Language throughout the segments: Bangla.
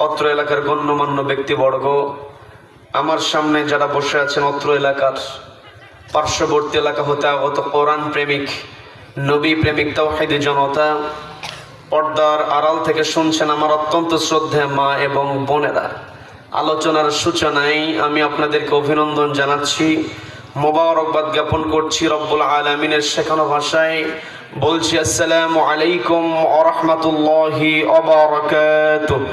অত্র এলাকার গণ্যমান্য ব্যক্তিবর্গ, আমার সামনে যারা বসে আছেন অত্র এলাকার পার্শ্ববর্তী এলাকা হতে আগত কোরআন প্রেমিক, নবী প্রেমিক, তাওহীদি জনতা, পর্দার আড়াল থেকে শুনছেন আমার অত্যন্ত শ্রদ্ধেয় মা এবং বোনেরা, আলোচনার সূচনায় আমি আপনাদেরকে অভিনন্দন জানাচ্ছি, মোবারকবাদ জ্ঞাপন করছি। রব্বুল আলামিনের শেখানো ভাষায় বলছি, আসসালামু আলাইকুম ওয়া রাহমাতুল্লাহি ওয়া বারাকাতুহু।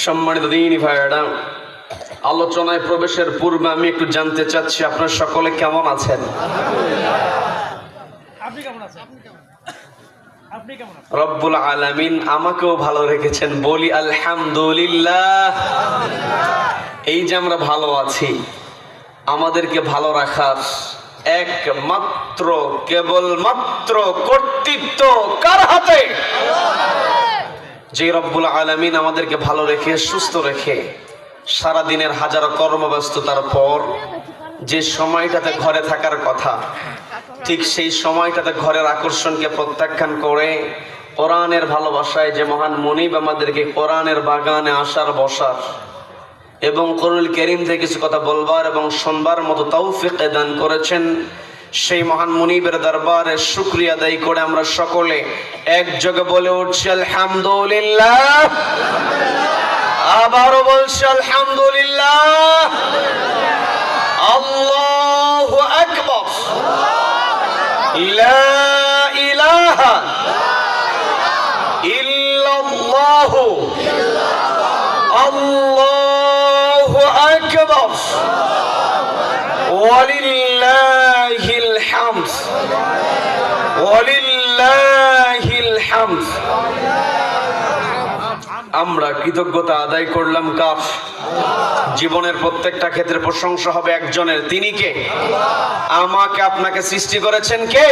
সম্মানিত দিনী ভাইয়েরা, আলোচনায় প্রবেশের পূর্বে আমি একটু জানতে চাচ্ছি আপনারা সকলে কেমন আছেন? রব্বুল আলামিন আমাকেও ভালো রেখেছেন, বলি আলহামদুলিল্লাহ। এই যে আমরা ভালো আছি, আমাদেরকে ভালো রাখার একমাত্র কেবলমাত্র কর্তৃত্ব কার হাতে? যে রব্বুল আলামিন আমাদেরকে ভালো রেখে সুস্থ রেখে সারাদিনের হাজারো কর্মব্যস্ততার পর যে সময়টাতে ঘরে থাকার কথা, ঠিক সেই সময়টাতে ঘরের আকর্ষণকে প্রত্যাখ্যান করে কোরআনের ভালোবাসায় যে মহান মুনিব আমাদেরকে কোরআনের বাগানে আসার, বসার এবং কোরআনুল কারীম থেকে কিছু কথা বলবার এবং শুনবার মতো তৌফিক দান করেছেন, সেই মহান মুনিবের দরবারে শুকরিয়া আদায় করে আমরা সকলে একযোগে বলে উঠছি আলহামদুলিল্লাহ। আবারও বলছি আলহামদুলিল্লাহ। আল্লাহু আকবার। লা ইলাহা ইল্লাল্লাহ। আল্লাহু আকবার। ওয়ালিল্লাহিল হামদ। ওয়ালিল্লাহিল হামদ। আমরা কৃতজ্ঞতা আদায় করলাম কার? জীবনের প্রত্যেকটা ক্ষেত্রে প্রশংসা হবে একজনের, তিনি কে? আমাকে আপনাকে সৃষ্টি করেছেন কে?